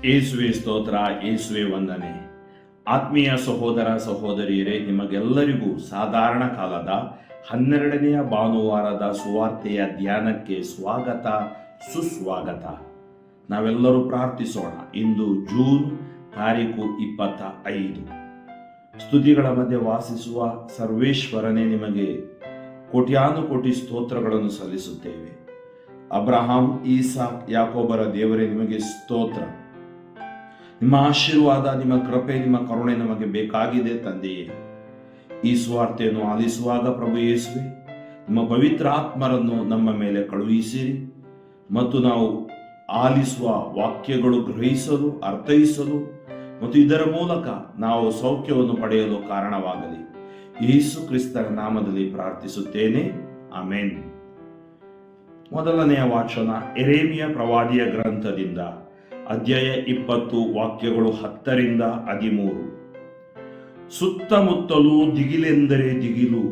ಯೇಸುವೆ ಸ್ತೋತ್ರ, ಯೇಸುವೆ ವಂದನೆ. ಆತ್ಮೀಯ ಸಹೋದರ ಸಹೋದರಿಯರೇ, ನಿಮಗೆಲ್ಲರಿಗೂ ಸಾಧಾರಣ ಕಾಲದ 12ನೆಯ ಭಾನುವಾರದ ಸುವಾರ್ತೆಯ ಧ್ಯಾನಕ್ಕೆ ಸ್ವಾಗತ, ಸುಸ್ವಾಗತ. ನಾವೆಲ್ಲರೂ ಪ್ರಾರ್ಥಿಸೋಣ. ಇಂದು ಜೂನ್ ತಾರೀಕು 25. ಸ್ತುತಿಗಳ ಮಧ್ಯೆ ವಾಸಿಸುವ ಸರ್ವೇಶ್ವರನೇ, ನಿಮಗೆ ಕೋಟ್ಯಾನುಕೋಟಿ ಸ್ತೋತ್ರಗಳನ್ನು ಸಲ್ಲಿಸುತ್ತೇವೆ. ಅಬ್ರಹಾಂ, ಈಸಾಕ್, ಯಾಕೋಬರ ದೇವರೇ, ನಿಮಗೆ ಸ್ತೋತ್ರ. ನಿಮ್ಮ ಆಶೀರ್ವಾದ, ನಿಮ್ಮ ಕೃಪೆ, ನಿಮ್ಮ ಕರುಣೆ ನಮಗೆ ಬೇಕಾಗಿದೆ ತಂದೆಯೇ. ಈ ಸುವಾರ್ತೆಯನ್ನು ಆಲಿಸುವಾಗ ಪ್ರಭು ಯೇಸುವೆ, ನಿಮ್ಮ ಪವಿತ್ರ ಆತ್ಮರನ್ನು ನಮ್ಮ ಮೇಲೆ ಕಳುಹಿಸಿರಿ ಮತ್ತು ನಾವು ಆಲಿಸುವ ವಾಕ್ಯಗಳು ಗ್ರಹಿಸಲು, ಅರ್ಥೈಸಲು ಮತ್ತು ಇದರ ಮೂಲಕ ನಾವು ಸೌಖ್ಯವನ್ನು ಪಡೆಯಲು ಕಾರಣವಾಗಲಿ. ಯೇಸು ಕ್ರಿಸ್ತರ ನಾಮದಲ್ಲಿ ಪ್ರಾರ್ಥಿಸುತ್ತೇನೆ, ಆಮೆನ್. ಮೊದಲನೆಯ ವಾಚನ ಯೆರೆಮೀಯ ಪ್ರವಾದಿಯ ಗ್ರಂಥದಿಂದ, ಅಧ್ಯಾಯ 20, ವಾಕ್ಯಗಳು 10ರಿಂದ 13. ಸುತ್ತಮುತ್ತಲೂ ದಿಗಿಲೆಂದರೆ ದಿಗಿಲು,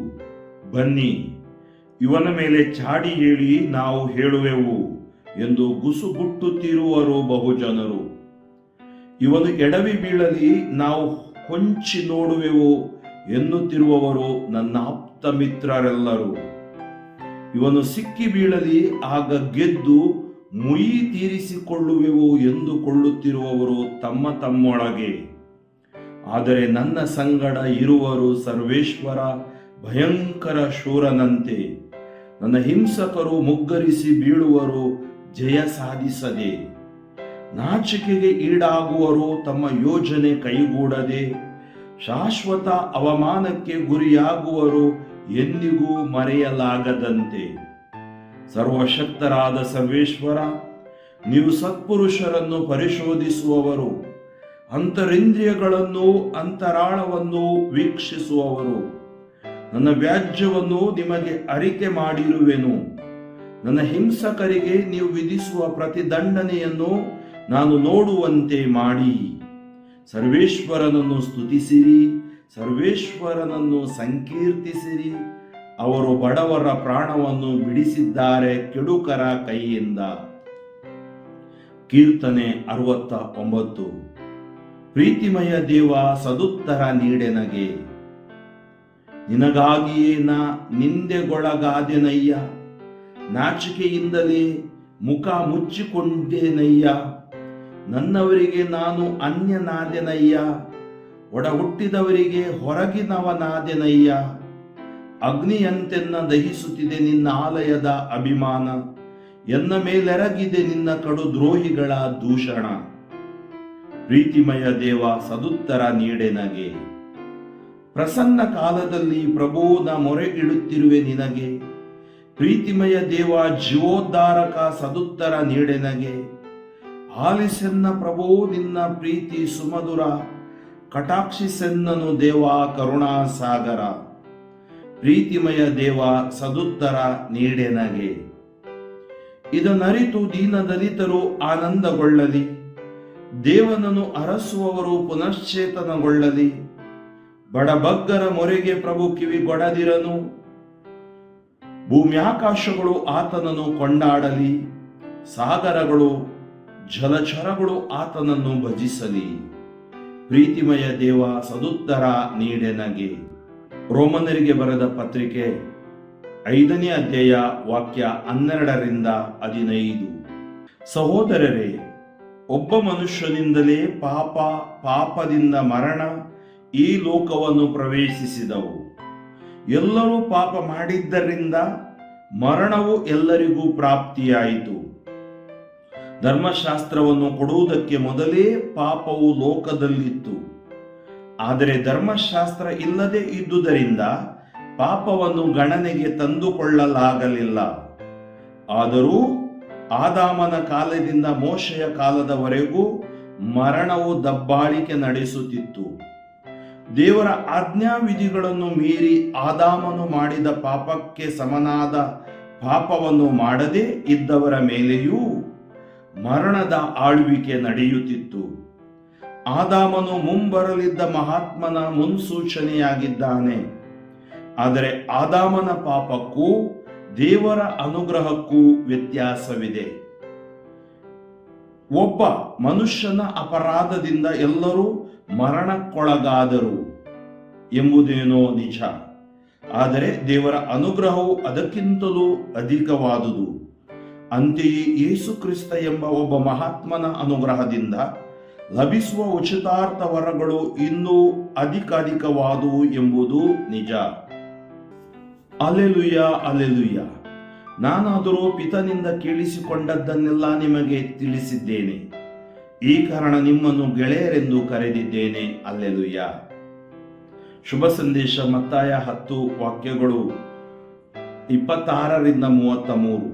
ಬನ್ನಿ ಇವನ ಮೇಲೆ ಚಾಡಿ ಹೇಳಿ ನಾವು ಹೇಳುವೆವು ಎಂದು ಗುಸುಗುಟ್ಟುತ್ತಿರುವರು ಬಹುಜನರು. ಇವನು ಎಡವಿ ಬೀಳಲಿ, ನಾವು ಹೊಂಚಿ ನೋಡುವೆವು ಎನ್ನುತ್ತಿರುವವರು ನನ್ನ ಆಪ್ತ ಮಿತ್ರರೆಲ್ಲರೂ. ಇವನು ಸಿಕ್ಕಿ ಬೀಳಲಿ, ಆಗ ಗೆದ್ದು ಮುಯಿ ತೀರಿಸಿಕೊಳ್ಳುವೆವು ಎಂದುಕೊಳ್ಳುತ್ತಿರುವವರು ತಮ್ಮ ತಮ್ಮೊಳಗೆ. ಆದರೆ ನನ್ನ ಸಂಗಡ ಇರುವರು ಸರ್ವೇಶ್ವರ ಭಯಂಕರ ಶೂರನಂತೆ. ನನ್ನ ಹಿಂಸಕರು ಮುಗ್ಗರಿಸಿ ಬೀಳುವರು, ಜಯ ಸಾಧಿಸದೆ. ನಾಚಿಕೆಗೆ ಈಡಾಗುವರು, ತಮ್ಮ ಯೋಜನೆ ಕೈಗೂಡದೆ. ಶಾಶ್ವತ ಅವಮಾನಕ್ಕೆ ಗುರಿಯಾಗುವರು, ಎಂದಿಗೂ ಮರೆಯಲಾಗದಂತೆ. ಸರ್ವಶಕ್ತರಾದ ಸರ್ವೇಶ್ವರ, ನೀವು ಸತ್ಪುರುಷರನ್ನು ಪರಿಶೋಧಿಸುವವರು, ಅಂತರಿಂದ್ರಿಯಗಳನ್ನು ಅಂತರಾಳವನ್ನು ವೀಕ್ಷಿಸುವವರು. ನನ್ನ ವ್ಯಾಜ್ಯವನ್ನು ನಿಮಗೆ ಅರಿಕೆ ಮಾಡಿರುವೆನು. ನನ್ನ ಹಿಂಸಕರಿಗೆ ನೀವು ವಿಧಿಸುವ ಪ್ರತಿದಂಡನೆಯನ್ನು ನಾನು ನೋಡುವಂತೆ ಮಾಡಿ. ಸರ್ವೇಶ್ವರನನ್ನು ಸ್ತುತಿಸಿರಿ, ಸರ್ವೇಶ್ವರನನ್ನು ಸಂಕೀರ್ತಿಸಿರಿ. ಅವರು ಬಡವರ ಪ್ರಾಣವನ್ನು ಬಿಡಿಸಿದ್ದಾರೆ ಕೆಡುಕರ ಕೈಯಿಂದ. ಕೀರ್ತನೆ 69. ಪ್ರೀತಿಮಯ ದೇವ, ಸದುತ್ತರ ನೀಡೆನಗೆ. ನಿನಗಾಗಿಯೇ ನಾ ನಿಂದೆಗೊಳಗಾದೆನಯ್ಯ, ನಾಚಿಕೆಯಿಂದಲೇ ಮುಖ ಮುಚ್ಚಿಕೊಂಡೇನಯ್ಯ. ನನ್ನವರಿಗೆ ನಾನು ಅನ್ಯನಾದೆನಯ್ಯ, ಒಡ ಹುಟ್ಟಿದವರಿಗೆ ಹೊರಗಿನವನಾದೆನಯ್ಯ. ಅಗ್ನಿಯಂತೆನ್ನ ದಹಿಸುತ್ತಿದೆ ನಿನ್ನ ಆಲಯದ ಅಭಿಮಾನ, ಎನ್ನ ಮೇಲೆರಗಿದೆ ನಿನ್ನ ಕಡು ದ್ರೋಹಿಗಳ ದೂಷಣ. ಪ್ರೀತಿಮಯ ದೇವ, ಸದುತ್ತರ ನೀಡೆನಗೆ. ಪ್ರಸನ್ನ ಕಾಲದಲ್ಲಿ ಪ್ರಭು, ನಾ ಮೊರೆ ಇಡುತ್ತಿರುವೆ ನಿನಗೆ. ಪ್ರೀತಿಮಯ ದೇವ, ಜೀವೋದ್ಧಾರಕ, ಸದುತ್ತರ ನೀಡೆನಗೆ. ಆಲಿಸೆನ್ನ ಪ್ರಭು, ನಿನ್ನ ಪ್ರೀತಿ ಸುಮಧುರ. ಕಟಾಕ್ಷಿಸೆನ್ನನು ದೇವ, ಕರುಣಾಸಾಗರ. ಪ್ರೀತಿಮಯ ದೇವ, ಸದುತ್ತರ ನೀಡೆನಗೆ. ಇದನ್ನರಿತು ದೀನದಲಿತರು ಆನಂದಗೊಳ್ಳಲಿ, ದೇವನನ್ನು ಅರಸುವವರು ಪುನಶ್ಚೇತನಗೊಳ್ಳಲಿ. ಬಡಬಗ್ಗರ ಮೊರೆಗೆ ಪ್ರಭು ಕಿವಿಗೊಡದಿರನು, ಭೂಮ್ಯಾಕಾಶಗಳು ಆತನನ್ನು ಕೊಂಡಾಡಲಿ. ಸಾಗರಗಳು ಜಲಚರಗಳು ಆತನನ್ನು ಭಜಿಸಲಿ. ಪ್ರೀತಿಮಯ ದೇವ, ಸದುತ್ತರ ನೀಡೆನಗೆ. ರೋಮನರಿಗೆ ಬರೆದ ಪತ್ರಿಕೆ 5ನೇ ಅಧ್ಯಾಯ, ವಾಕ್ಯ 12ರಿಂದ 15. ಸಹೋದರರೇ, ಒಬ್ಬ ಮನುಷ್ಯನಿಂದಲೇ ಪಾಪದಿಂದ ಮರಣ ಈ ಲೋಕವನ್ನು ಪ್ರವೇಶಿಸಿದವು. ಎಲ್ಲರೂ ಪಾಪ ಮಾಡಿದ್ದರಿಂದ ಮರಣವು ಎಲ್ಲರಿಗೂ ಪ್ರಾಪ್ತಿಯಾಯಿತು. ಧರ್ಮಶಾಸ್ತ್ರವನ್ನು ಕೊಡುವುದಕ್ಕೆ ಮೊದಲೇ ಪಾಪವು ಲೋಕದಲ್ಲಿತ್ತು. ಆದರೆ ಧರ್ಮಶಾಸ್ತ್ರ ಇಲ್ಲದೆ ಇದ್ದುದರಿಂದ ಪಾಪವನ್ನು ಗಣನೆಗೆ ತಂದುಕೊಳ್ಳಲಾಗಲಿಲ್ಲ. ಆದರೂ ಆದಾಮನ ಕಾಲದಿಂದ ಮೋಶೆಯ ಕಾಲದವರೆಗೂ ಮರಣವು ದಬ್ಬಾಳಿಕೆ ನಡೆಸುತ್ತಿತ್ತು. ದೇವರ ಆಜ್ಞಾವಿಧಿಗಳನ್ನು ಮೀರಿ ಆದಾಮನು ಮಾಡಿದ ಪಾಪಕ್ಕೆ ಸಮನಾದ ಪಾಪವನ್ನು ಮಾಡದೇ ಇದ್ದವರ ಮೇಲೆಯೂ ಮರಣದ ಆಳ್ವಿಕೆ ನಡೆಯುತ್ತಿತ್ತು. ಆದಾಮನು ಮುಂಬರಲಿದ್ದ ಮಹಾತ್ಮನ ಮುನ್ಸೂಚನೆಯಾಗಿದ್ದಾನೆ. ಆದರೆ ಆದಾಮನ ಪಾಪಕ್ಕೂ ದೇವರ ಅನುಗ್ರಹಕ್ಕೂ ವ್ಯತ್ಯಾಸವಿದೆ. ಒಬ್ಬ ಮನುಷ್ಯನ ಅಪರಾಧದಿಂದ ಎಲ್ಲರೂ ಮರಣಕ್ಕೊಳಗಾದರು ಎಂಬುದೇನೋ ನಿಜ. ಆದರೆ ದೇವರ ಅನುಗ್ರಹವು ಅದಕ್ಕಿಂತಲೂ ಅಧಿಕವಾದುದು. ಅಂತೆಯೇ ಯೇಸು ಕ್ರಿಸ್ತ ಎಂಬ ಒಬ್ಬ ಮಹಾತ್ಮನ ಅನುಗ್ರಹದಿಂದ ಲಭಿಸುವ ಉಚಿತಾರ್ಥ ವರಗಳು ಇನ್ನೂ ಅಧಿಕಾಧಿಕವಾದುವು ಎಂಬುದು ನಿಜ. ಅಲೆಲುಯ್ಯ, ಅಲೆಲುಯ್ಯ. ನಾನಾದರೂ ಪಿತನಿಂದ ಕೇಳಿಸಿಕೊಂಡದ್ದನ್ನೆಲ್ಲ ನಿಮಗೆ ತಿಳಿಸಿದ್ದೇನೆ. ಈ ಕಾರಣ ನಿಮ್ಮನ್ನು ಗೆಳೆಯರೆಂದು ಕರೆದಿದ್ದೇನೆ. ಅಲ್ಲೆಲುಯ್ಯ. ಶುಭ ಸಂದೇಶ ಮತ್ತಾಯ 10 ವಾಕ್ಯಗಳು 26-33.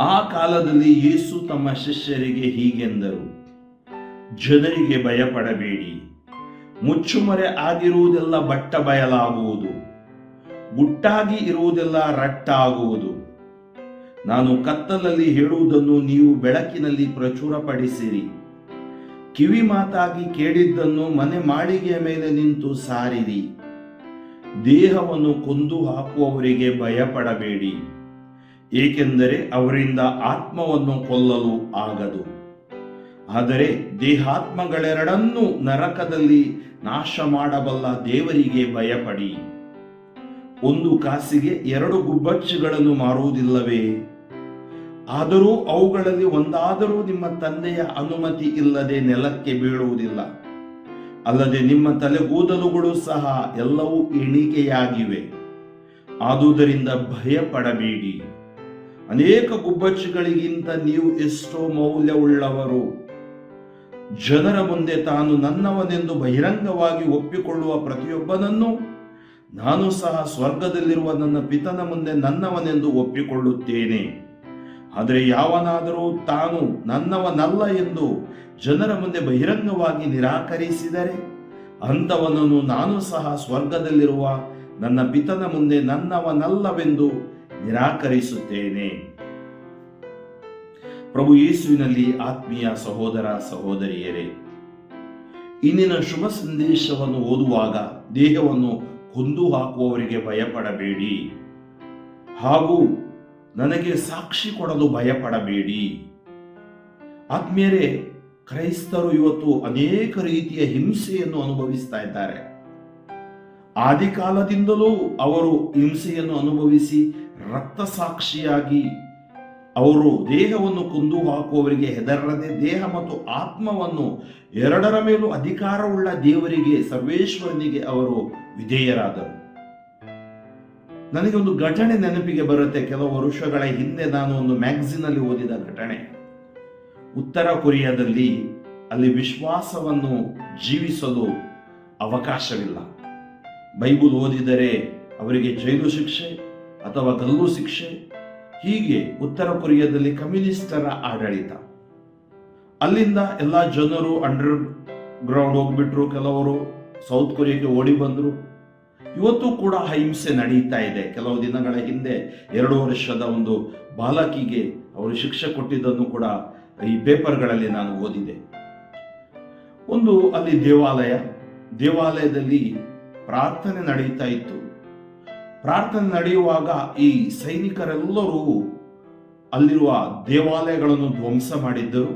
ಆ ಕಾಲದಲ್ಲಿ ಯೇಸು ತಮ್ಮ ಶಿಷ್ಯರಿಗೆ ಹೀಗೆಂದರು: ಜನರಿಗೆ ಭಯಪಡಬೇಡಿ. ಮುಚ್ಚುಮರೆ ಆಗಿರುವುದೆಲ್ಲ ಬಟ್ಟ ಬಯಲಾಗುವುದು, ಗುಟ್ಟಾಗಿ ಇರುವುದೆಲ್ಲ ರಟ್ಟಾಗುವುದು. ನಾನು ಕತ್ತಲಲ್ಲಿ ಹೇಳುವುದನ್ನು ನೀವು ಬೆಳಕಿನಲ್ಲಿ ಪ್ರಚುರಪಡಿಸಿರಿ. ಕಿವಿ ಮಾತಾಗಿ ಕೇಳಿದ್ದನ್ನು ಮನೆ ಮಾಳಿಗೆಯ ಮೇಲೆ ನಿಂತು ಸಾರಿರಿ. ದೇಹವನ್ನು ಕೊಂದು ಹಾಕುವವರಿಗೆ ಭಯಪಡಬೇಡಿ, ಏಕೆಂದರೆ ಅವರಿಂದ ಆತ್ಮವನ್ನು ಕೊಲ್ಲಲು ಆಗದು. ಆದರೆ ದೇಹಾತ್ಮಗಳೆರಡನ್ನೂ ನರಕದಲ್ಲಿ ನಾಶ ಮಾಡಬಲ್ಲ ದೇವರಿಗೆ ಭಯಪಡಿ. ಒಂದು ಕಾಸಿಗೆ 2 ಗುಬ್ಬಚ್ಚಿಗಳನ್ನು ಮಾರುವುದಿಲ್ಲವೇ? ಆದರೂ ಅವುಗಳಲ್ಲಿ ಒಂದಾದರೂ ನಿಮ್ಮ ತಂದೆಯ ಅನುಮತಿ ಇಲ್ಲದೆ ನೆಲಕ್ಕೆ ಬೀಳುವುದಿಲ್ಲ. ಅಲ್ಲದೆ ನಿಮ್ಮ ತಲೆಗೂದಲುಗಳು ಸಹ ಎಲ್ಲವೂ ಎಣಿಕೆಯಾಗಿವೆ. ಆದುದರಿಂದ ಭಯಪಡಬೇಡಿ. ಅನೇಕ ಗುಬ್ಬಚ್ಚಿಗಳಿಗಿಂತ ನೀವು ಎಷ್ಟೋ ಮೌಲ್ಯವುಳ್ಳವರು. ಜನರ ಮುಂದೆ ತಾನು ನನ್ನವನೆಂದು ಬಹಿರಂಗವಾಗಿ ಒಪ್ಪಿಕೊಳ್ಳುವ ಪ್ರತಿಯೊಬ್ಬನನ್ನು ನಾನು ಸಹ ಸ್ವರ್ಗದಲ್ಲಿರುವ ನನ್ನ ಪಿತನ ಮುಂದೆ ನನ್ನವನೆಂದು ಒಪ್ಪಿಕೊಳ್ಳುತ್ತೇನೆ. ಆದರೆ ಯಾವನಾದರೂ ತಾನು ನನ್ನವನಲ್ಲ ಎಂದು ಜನರ ಮುಂದೆ ಬಹಿರಂಗವಾಗಿ ನಿರಾಕರಿಸಿದರೆ ಅಂಥವನನ್ನು ನಾನು ಸಹ ಸ್ವರ್ಗದಲ್ಲಿರುವ ನನ್ನ ಪಿತನ ಮುಂದೆ ನನ್ನವನಲ್ಲವೆಂದು ನಿರಾಕರಿಸುತ್ತೇನೆ. ಪ್ರಭು ಯೇಸುವಿನಲ್ಲಿ ಆತ್ಮೀಯ ಸಹೋದರ ಸಹೋದರಿಯರೇ, ಇಂದಿನ ಶುಭ ಸಂದೇಶವನ್ನು ಓದುವಾಗ ದೇಹವನ್ನು ಕೊಂದು ಹಾಕುವವರಿಗೆ ಭಯಪಡಬೇಡಿ, ಹಾಗೂ ನನಗೆ ಸಾಕ್ಷಿ ಕೊಡಲು ಭಯಪಡಬೇಡಿ. ಆತ್ಮೀಯರೇ, ಕ್ರೈಸ್ತರು ಇವತ್ತು ಅನೇಕ ರೀತಿಯ ಹಿಂಸೆಯನ್ನು ಅನುಭವಿಸ್ತಾ ಇದ್ದಾರೆ. ಆದಿಕಾಲದಿಂದಲೂ ಅವರು ಹಿಂಸೆಯನ್ನು ಅನುಭವಿಸಿ ರಕ್ತಸಾಕ್ಷಿಯಾಗಿ ಅವರು ದೇಹವನ್ನು ಕೊಂದು ಹಾಕುವವರಿಗೆ ಹೆದರದೆ ದೇಹ ಮತ್ತು ಆತ್ಮವನ್ನು ಎರಡರ ಮೇಲೂ ಅಧಿಕಾರವುಳ್ಳ ದೇವರಿಗೆ, ಸರ್ವೇಶ್ವರನಿಗೆ ಅವರು ವಿಧೇಯರಾದರು. ನನಗೆ ಒಂದು ಘಟನೆ ನೆನಪಿಗೆ ಬರುತ್ತೆ. ಕೆಲವು ವರ್ಷಗಳ ಹಿಂದೆ ನಾನು ಒಂದು ಮ್ಯಾಗಝಿನ್ ಅಲ್ಲಿ ಓದಿದ ಘಟನೆ. ಉತ್ತರ ಕೊರಿಯಾದಲ್ಲಿ ಅಲ್ಲಿ ವಿಶ್ವಾಸವನ್ನು ಜೀವಿಸಲು ಅವಕಾಶವಿಲ್ಲ. ಬೈಬಲ್ ಓದಿದರೆ ಅವರಿಗೆ ಜೈಲು ಶಿಕ್ಷೆ ಅಥವಾ ಗಲ್ಲು ಶಿಕ್ಷೆ. ಹೀಗೆ ಉತ್ತರ ಕೊರಿಯಾದಲ್ಲಿ ಕಮ್ಯುನಿಸ್ಟರ ಆಡಳಿತ. ಅಲ್ಲಿಂದ ಎಲ್ಲ ಜನರು ಅಂಡರ್ ಗ್ರೌಂಡ್ ಹೋಗ್ಬಿಟ್ರು, ಕೆಲವರು ಸೌತ್ ಕೊರಿಯಾಗೆ ಓಡಿ ಬಂದ್ರು. ಇವತ್ತು ಕೂಡ ಹಿಂಸೆ ನಡೀತಾ ಇದೆ. ಕೆಲವು ದಿನಗಳ ಹಿಂದೆ 2 ವರ್ಷದ ಒಂದು ಬಾಲಕಿಗೆ ಅವರು ಶಿಕ್ಷೆ ಕೊಟ್ಟಿದ್ದನ್ನು ಕೂಡ ಈ ಪೇಪರ್ಗಳಲ್ಲಿ ನಾನು ಓದಿದೆ. ಒಂದು ಅಲ್ಲಿ ದೇವಾಲಯದಲ್ಲಿ ಪ್ರಾರ್ಥನೆ ನಡೀತಾ ಇತ್ತು. ಪ್ರಾರ್ಥನೆ ನಡೆಯುವಾಗ ಈ ಸೈನಿಕರೆಲ್ಲರೂ ಅಲ್ಲಿರುವ ದೇವಾಲಯಗಳನ್ನು ಧ್ವಂಸ ಮಾಡಿದ್ದರು.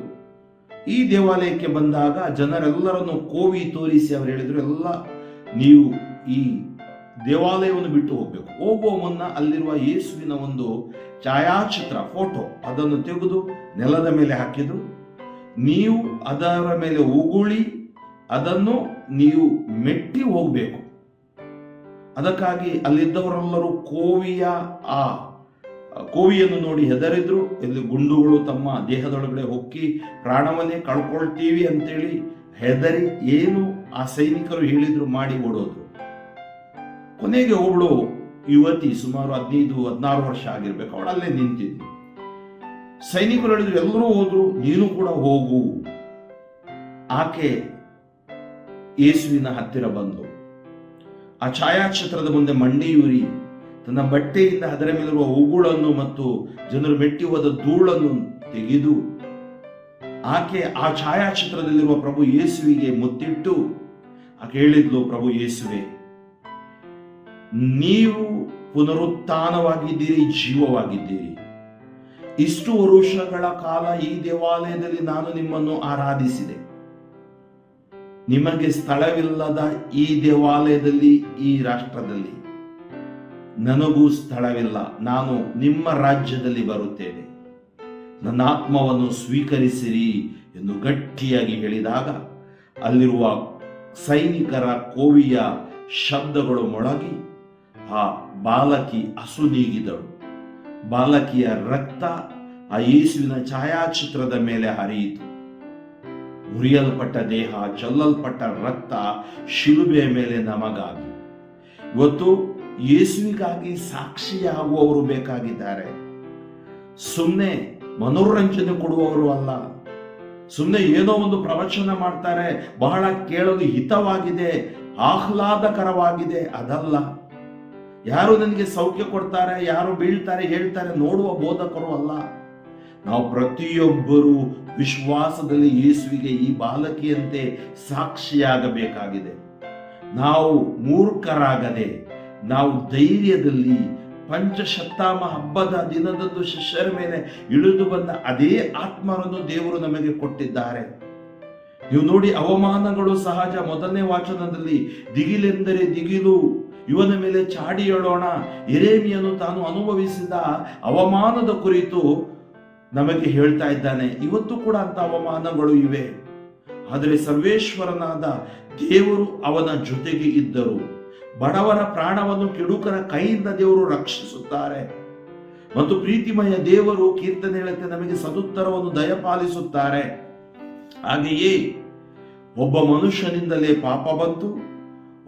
ಈ ದೇವಾಲಯಕ್ಕೆ ಬಂದಾಗ ಜನರೆಲ್ಲರನ್ನು ಕೋವಿ ತೋರಿಸಿ ಅವರು ಹೇಳಿದ್ರು, ಎಲ್ಲ ನೀವು ಈ ದೇವಾಲಯವನ್ನು ಬಿಟ್ಟು ಹೋಗ್ಬೇಕು. ಹೋಗುವ ಮುನ್ನ ಅಲ್ಲಿರುವ ಯೇಸುವಿನ ಒಂದು ಛಾಯಾಚಿತ್ರ, ಫೋಟೋ ಅದನ್ನು ತೆಗೆದು ನೆಲದ ಮೇಲೆ ಹಾಕಿದ್ರು. ನೀವು ಅದರ ಮೇಲೆ ಉಗುಳಿ ಅದನ್ನು ನೀವು ಮೆಟ್ಟಿ ಹೋಗ್ಬೇಕು. ಅದಕ್ಕಾಗಿ ಅಲ್ಲಿದ್ದವರೆಲ್ಲರೂ ಕೋವಿಯನ್ನು ನೋಡಿ ಹೆದರಿದ್ರು. ಇಲ್ಲಿ ಗುಂಡುಗಳು ತಮ್ಮ ದೇಹದೊಳಗಡೆ ಹೊಕ್ಕಿ ಪ್ರಾಣವನ್ನೇ ಕಳ್ಕೊಳ್ತೀವಿ ಅಂತೇಳಿ ಹೆದರಿ ಏನು ಆ ಸೈನಿಕರು ಹೇಳಿದ್ರು ಮಾಡಿ ಓಡೋದು. ಕೊನೆಗೆ ಒಬ್ಳು ಯುವತಿ, ಸುಮಾರು 15-16 ವರ್ಷ ಆಗಿರ್ಬೇಕು, ಅವಳಲ್ಲೇ ನಿಂತಿದ್ಲು. ಸೈನಿಕರು ಹೇಳಿದ್ರು, ಎಲ್ಲರೂ ಹೋದ್ರು, ನೀನು ಕೂಡ ಹೋಗು. ಆಕೆ ಯೇಸುವಿನ ಹತ್ತಿರ ಬಂದು ಆ ಛಾಯಾಚಿತ್ರದ ಮುಂದೆ ಮಂಡಿಯೂರಿ ತನ್ನ ಬಟ್ಟೆಯಿಂದ ಅದರ ಮೇಲಿರುವ ಉಗುಳನ್ನು ಮತ್ತು ಜನರು ಮೆಟ್ಟಿ ಹೋದ ಧೂಳನ್ನು ತೆಗೆದು ಆಕೆ ಆ ಛಾಯಾಚಿತ್ರದಲ್ಲಿರುವ ಪ್ರಭು ಯೇಸುವಿಗೆ ಮುತ್ತಿಟ್ಟು ಆಕೆ ಹೇಳಿದ್ಲು, ಪ್ರಭು ಯೇಸುವೆ, ನೀವು ಪುನರುತ್ಥಾನವಾಗಿದ್ದೀರಿ, ಜೀವವಾಗಿದ್ದೀರಿ. ಇಷ್ಟು ವರುಷಗಳ ಕಾಲ ಈ ದೇವಾಲಯದಲ್ಲಿ ನಾನು ನಿಮ್ಮನ್ನು ಆರಾಧಿಸಿದೆ. ನಿಮಗೆ ಸ್ಥಳವಿಲ್ಲದ ಈ ದೇವಾಲಯದಲ್ಲಿ, ಈ ರಾಷ್ಟ್ರದಲ್ಲಿ ನನಗೂ ಸ್ಥಳವಿಲ್ಲ. ನಾನು ನಿಮ್ಮ ರಾಜ್ಯದಲ್ಲಿ ಬರುತ್ತೇನೆ, ನನ್ನ ಆತ್ಮವನ್ನು ಸ್ವೀಕರಿಸಿರಿ ಎಂದು ಗಟ್ಟಿಯಾಗಿ ಹೇಳಿದಾಗ ಅಲ್ಲಿರುವ ಸೈನಿಕರ ಕೋವಿಯ ಶಬ್ದಗಳು ಮೊಳಗಿ ಆ ಬಾಲಕಿ ಅಸುನೀಗಿದಳು. ಬಾಲಕಿಯ ರಕ್ತ ಆ ಯೇಸುವಿನ ಛಾಯಾಚಿತ್ರದ ಮೇಲೆ ಹರಿಯಿತು. ಮುರಿಯಲ್ಪಟ್ಟ ದೇಹ, ಚೆಲ್ಲಲ್ಪಟ್ಟ ರಕ್ತ ಶಿಲುಬೆಯ ಮೇಲೆ ನಮಗಾಗಿ. ಇವತ್ತು ಯೇಸುವಿಗಾಗಿ ಸಾಕ್ಷಿಯಾಗುವವರು ಬೇಕಾಗಿದ್ದಾರೆ. ಸುಮ್ಮನೆ ಮನೋರಂಜನೆ ಕೊಡುವವರು ಅಲ್ಲ. ಸುಮ್ಮನೆ ಏನೋ ಒಂದು ಪ್ರವಚನ ಮಾಡ್ತಾರೆ, ಬಹಳ ಕೇಳಲು ಹಿತವಾಗಿದೆ, ಆಹ್ಲಾದಕರವಾಗಿದೆ, ಅದಲ್ಲ. ಯಾರು ನನಗೆ ಸೌಖ್ಯ ಕೊಡ್ತಾರೆ, ಯಾರು ಬೀಳ್ತಾರೆ ಹೇಳ್ತಾರೆ ನೋಡುವ ಬೋಧಕರು ಅಲ್ಲ. ನಾವು ಪ್ರತಿಯೊಬ್ಬರು ವಿಶ್ವಾಸದಲ್ಲಿ ಯೇಸುವಿಗೆ ಈ ಬಾಲಕಿಯಂತೆ ಸಾಕ್ಷಿಯಾಗಬೇಕಾಗಿದೆ. ನಾವು ಮೂರ್ಖರಾಗದೆ, ನಾವು ಧೈರ್ಯದಲ್ಲಿ ಪಂಚಶತಾಮ ಹಬ್ಬದ ದಿನದಂದು ಶಿಷ್ಯರ ಮೇಲೆ ಇಳಿದು ಬಂದ ಅದೇ ಆತ್ಮರನ್ನು ದೇವರು ನಮಗೆ ಕೊಟ್ಟಿದ್ದಾರೆ. ನೀವು ನೋಡಿ, ಅವಮಾನಗಳು ಸಹಜ. ಮೊದಲನೇ ವಾಚನದಲ್ಲಿ ದಿಗಿಲೆಂದರೆ ದಿಗಿಲು, ಇವನ ಮೇಲೆ ಚಾಡಿ ಹೇಳೋಣ. ಯೆರೆಮೀಯನು ತಾನು ಅನುಭವಿಸಿದ ಅವಮಾನದ ಕುರಿತು ನಮಗೆ ಹೇಳ್ತಾ ಇದ್ದಾನೆ. ಇವತ್ತು ಕೂಡ ಅಂತ ಅವಮಾನಗಳು ಇವೆ. ಆದರೆ ಸರ್ವೇಶ್ವರನಾದ ದೇವರು ಅವನ ಜೊತೆಗೆ ಇದ್ದರು. ಬಡವರ ಪ್ರಾಣವನ್ನು ಕೆಡುಕರ ಕೈಯಿಂದ ದೇವರು ರಕ್ಷಿಸುತ್ತಾರೆ. ಮತ್ತು ಪ್ರೀತಿಮಯ ದೇವರು ಕೀರ್ತನೆ ಹೇಳುತ್ತೆ ನಮಗೆ ಸದುತ್ತರವನ್ನು ದಯಪಾಲಿಸುತ್ತಾರೆ. ಹಾಗೆಯೇ ಒಬ್ಬ ಮನುಷ್ಯನಿಂದಲೇ ಪಾಪ ಬಂತು,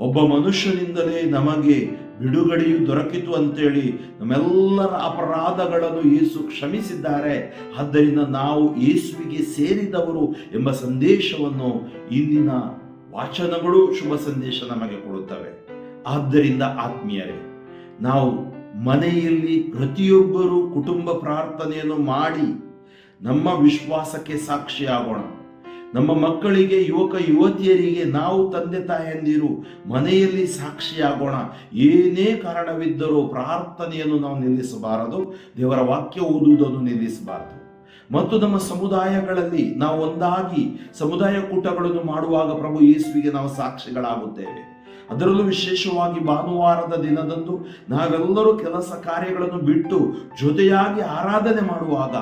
ಒಬ್ಬ ಮನುಷ್ಯನಿಂದಲೇ ನಮಗೆ ಬಿಡುಗಡೆಯು ದೊರಕಿತು ಅಂತೇಳಿ ನಮ್ಮೆಲ್ಲರ ಅಪರಾಧಗಳನ್ನು ಯೇಸು ಕ್ಷಮಿಸಿದ್ದಾರೆ. ಆದ್ದರಿಂದ ನಾವು ಯೇಸುವಿಗೆ ಸೇರಿದವರು ಎಂಬ ಸಂದೇಶವನ್ನು ಇಂದಿನ ವಾಚನಗಳು ಶುಭ ಸಂದೇಶ ನಮಗೆ ಕೊಡುತ್ತವೆ. ಆದ್ದರಿಂದ ಆತ್ಮೀಯರೇ, ನಾವು ಮನೆಯಲ್ಲಿ ಪ್ರತಿಯೊಬ್ಬರೂ ಕುಟುಂಬ ಪ್ರಾರ್ಥನೆಯನ್ನು ಮಾಡಿ ನಮ್ಮ ವಿಶ್ವಾಸಕ್ಕೆ ಸಾಕ್ಷಿಯಾಗೋಣ. ನಮ್ಮ ಮಕ್ಕಳಿಗೆ, ಯುವಕ ಯುವತಿಯರಿಗೆ, ನಾವು ತಂದೆ ತಾಯಂದಿರು ಮನೆಯಲ್ಲಿ ಸಾಕ್ಷಿಯಾಗೋಣ. ಏನೇ ಕಾರಣವಿದ್ದರೂ ಪ್ರಾರ್ಥನೆಯನ್ನು ನಾವು ನಿಲ್ಲಿಸಬಾರದು, ದೇವರ ವಾಕ್ಯ ಓದುವುದನ್ನು ನಿಲ್ಲಿಸಬಾರದು. ಮತ್ತು ನಮ್ಮ ಸಮುದಾಯಗಳಲ್ಲಿ ನಾವು ಒಂದಾಗಿ ಸಮುದಾಯ ಕೂಟಗಳನ್ನು ಮಾಡುವಾಗ ಪ್ರಭು ಯೇಸುವಿಗೆ ನಾವು ಸಾಕ್ಷಿಗಳಾಗುತ್ತೇವೆ. ಅದರಲ್ಲೂ ವಿಶೇಷವಾಗಿ ಭಾನುವಾರದ ದಿನದಂದು ನಾವೆಲ್ಲರೂ ಕೆಲಸ ಕಾರ್ಯಗಳನ್ನು ಬಿಟ್ಟು ಜೊತೆಯಾಗಿ ಆರಾಧನೆ ಮಾಡುವಾಗ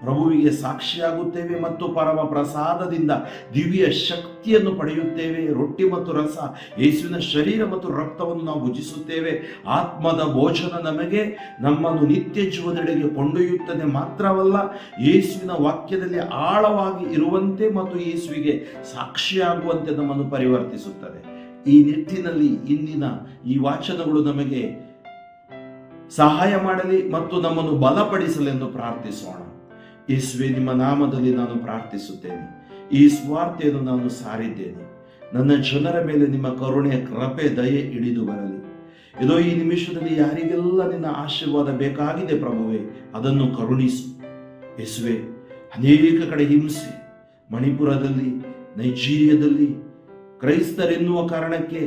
ಪ್ರಭುವಿಗೆ ಸಾಕ್ಷಿಯಾಗುತ್ತೇವೆ ಮತ್ತು ಪರಮ ಪ್ರಸಾದದಿಂದ ದಿವ್ಯ ಶಕ್ತಿಯನ್ನು ಪಡೆಯುತ್ತೇವೆ. ರೊಟ್ಟಿ ಮತ್ತು ರಸ, ಯೇಸುವಿನ ಶರೀರ ಮತ್ತು ರಕ್ತವನ್ನು ನಾವು ಭುಜಿಸುತ್ತೇವೆ. ಆತ್ಮದ ಭೋಜನ ನಮಗೆ ನಮ್ಮನ್ನು ನಿತ್ಯ ಜೀವನದೆಡೆಗೆ ಕೊಂಡೊಯ್ಯುತ್ತದೆ. ಮಾತ್ರವಲ್ಲ, ಯೇಸುವಿನ ವಾಕ್ಯದಲ್ಲಿ ಆಳವಾಗಿ ಇರುವಂತೆ ಮತ್ತು ಯೇಸುವಿಗೆ ಸಾಕ್ಷಿಯಾಗುವಂತೆ ನಮ್ಮನ್ನು ಪರಿವರ್ತಿಸುತ್ತದೆ. ಈ ನಿಟ್ಟಿನಲ್ಲಿ ಇಂದಿನ ಈ ವಾಚನಗಳು ನಮಗೆ ಸಹಾಯ ಮಾಡಲಿ ಮತ್ತು ನಮ್ಮನ್ನು ಬಲಪಡಿಸಲೆಂದು ಪ್ರಾರ್ಥಿಸೋಣ. ಯೇಸುವೇ, ನಿಮ್ಮ ನಾಮದಲ್ಲಿ ನಾನು ಪ್ರಾರ್ಥಿಸುತ್ತೇನೆ. ಈ ಸ್ವಾರ್ಥೆಯನ್ನು ನಾನು ಸಾರಿದ್ದೇನೆ. ನನ್ನ ಜನರ ಮೇಲೆ ನಿಮ್ಮ ಕರುಣೆಯ ಕೃಪೆ, ದಯೆ ಇಳಿದು ಬರಲಿ. ಇದೋ ಈ ನಿಮಿಷದಲ್ಲಿ ಯಾರಿಗೆಲ್ಲ ನಿನ್ನ ಆಶೀರ್ವಾದ ಬೇಕಾಗಿದೆ ಪ್ರಭುವೇ, ಅದನ್ನು ಕರುಣಿಸು. ಯೇಸುವೇ, ಅನೇಕ ಕಡೆ ಹಿಂಸೆ, ಮಣಿಪುರದಲ್ಲಿ, ನೈಜೀರಿಯಾದಲ್ಲಿ ಕ್ರೈಸ್ತರೆನ್ನುವ ಕಾರಣಕ್ಕೆ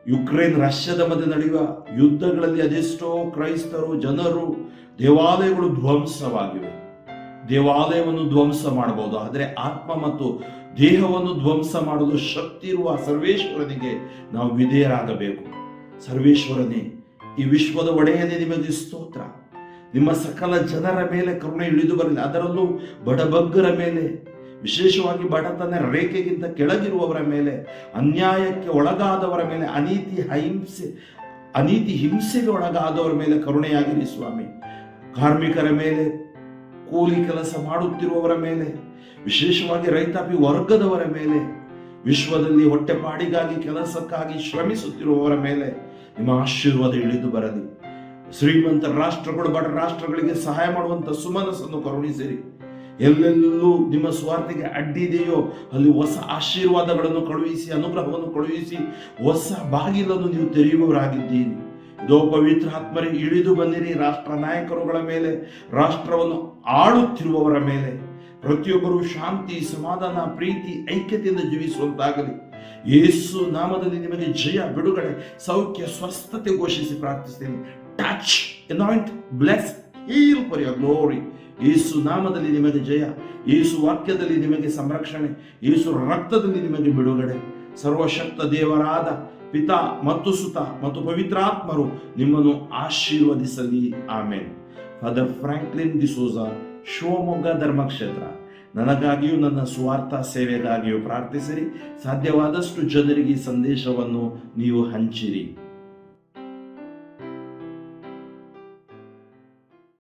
ಯುಕ್ರೇನ್ ರಷ್ಯಾದ ಮಧ್ಯೆ ನಡೆಯುವ ಯುದ್ಧಗಳಲ್ಲಿ ಅದೆಷ್ಟೋ ಕ್ರೈಸ್ತರು ಜನರು, ದೇವಾಲಯಗಳು ಧ್ವಂಸವಾಗಿವೆ. ದೇವಾಲಯವನ್ನು ಧ್ವಂಸ ಮಾಡಬಹುದು, ಆದರೆ ಆತ್ಮ ಮತ್ತು ದೇಹವನ್ನು ಧ್ವಂಸ ಮಾಡಲು ಶಕ್ತಿ ಇರುವ ಸರ್ವೇಶ್ವರನಿಗೆ ನಾವು ವಿಧೇಯರಾಗಬೇಕು. ಸರ್ವೇಶ್ವರನೇ, ಈ ವಿಶ್ವದ ಒಡೆಯನೇ, ನಿಮಗೆ ಸ್ತೋತ್ರ. ನಿಮ್ಮ ಸಕಲ ಜನರ ಮೇಲೆ ಕರುಣೆ ಇಳಿದು ಬರಲಿ. ಅದರಲ್ಲೂ ಬಡಬಗ್ಗರ ಮೇಲೆ, ವಿಶೇಷವಾಗಿ ಬಡತನ ರೇಖೆಗಿಂತ ಕೆಳಗಿರುವವರ ಮೇಲೆ, ಅನ್ಯಾಯಕ್ಕೆ ಒಳಗಾದವರ ಮೇಲೆ, ಅನೀತಿ ಹಿಂಸೆಗೆ ಒಳಗಾದವರ ಮೇಲೆ ಕರುಣೆಯಾಗಿರಿ ಸ್ವಾಮಿ. ಕಾರ್ಮಿಕರ ಮೇಲೆ, ಕೂಲಿ ಕೆಲಸ ಮಾಡುತ್ತಿರುವವರ ಮೇಲೆ, ವಿಶೇಷವಾಗಿ ರೈತಾಪಿ ವರ್ಗದವರ ಮೇಲೆ, ವಿಶ್ವದಲ್ಲಿ ಹೊಟ್ಟೆಪಾಡಿಗಾಗಿ ಕೆಲಸಕ್ಕಾಗಿ ಶ್ರಮಿಸುತ್ತಿರುವವರ ಮೇಲೆ ನಿಮ್ಮ ಆಶೀರ್ವಾದ ಇಳಿದು ಬರಲಿ. ಶ್ರೀಮಂತ ರಾಷ್ಟ್ರಗಳು ಬಡ ರಾಷ್ಟ್ರಗಳಿಗೆ ಸಹಾಯ ಮಾಡುವಂತ ಸುಮನಸ್ಸನ್ನು ಕರುಣಿಸಿರಿ. ಎಲ್ಲೆಲ್ಲೂ ನಿಮ್ಮ ಸ್ವಾರ್ಥಕ್ಕೆ ಅಡ್ಡಿದೆಯೋ ಅಲ್ಲಿ ಹೊಸ ಆಶೀರ್ವಾದಗಳನ್ನು ಕಳುಹಿಸಿ, ಅನುಗ್ರಹವನ್ನು ಕಳುಹಿಸಿ, ಹೊಸ ಬಾಗಿಲನ್ನು ನೀವು ತೆರೆಯುವವರಾಗಿದ್ದೀರಿ. ಇದೋ ಪವಿತ್ರ ಆತ್ಮರೇ, ಇಳಿದು ಬಂದಿರಿ ರಾಷ್ಟ್ರ ನಾಯಕರುಗಳ ಮೇಲೆ, ರಾಷ್ಟ್ರವನ್ನು ಆಳುತ್ತಿರುವವರ ಮೇಲೆ. ಪ್ರತಿಯೊಬ್ಬರು ಶಾಂತಿ, ಸಮಾಧಾನ, ಪ್ರೀತಿ, ಐಕ್ಯತೆಯಿಂದ ಜೀವಿಸುವಂತಾಗಲಿ. ಯೇಸು ನಾಮದಲ್ಲಿ ನಿಮಗೆ ಜಯ, ಬಿಡುಗಡೆ, ಸೌಖ್ಯ, ಸ್ವಸ್ಥತೆ ಘೋಷಿಸಿ ಪ್ರಾರ್ಥಿಸ್ತೇನೆ. Touch, anoint, bless, heal for your glory. ಯೇಸು ನಾಮದಲ್ಲಿ ನಿಮಗೆ ಜಯ, ಯೇಸು ವಾಕ್ಯದಲ್ಲಿ ನಿಮಗೆ ಸಂರಕ್ಷಣೆ, ಯೇಸು ರಕ್ತದಲ್ಲಿ ನಿಮಗೆ ಬಿಡುಗಡೆ. ಸರ್ವಶಕ್ತ ದೇವರಾದ ಪಿತಾ ಮತ್ತು ಸುತ ಮತ್ತು ಪವಿತ್ರಾತ್ಮರು ನಿಮ್ಮನ್ನು ಆಶೀರ್ವದಿಸಲಿ. ಆಮೇನ್. ಫಾದರ್ ಫ್ರಾಂಕ್ಲಿನ್ ಡಿಸೋಜಾ, ಶಿವಮೊಗ್ಗ ಧರ್ಮಕ್ಷೇತ್ರ. ನನಗಾಗಿಯೂ ನನ್ನ ಸ್ವಾರ್ಥ ಸೇವೆಗಾಗಿಯೂ ಪ್ರಾರ್ಥಿಸಿರಿ. ಸಾಧ್ಯವಾದಷ್ಟು ಜನರಿಗೆ ಈ ಸಂದೇಶವನ್ನು ನೀವು ಹಂಚಿರಿ.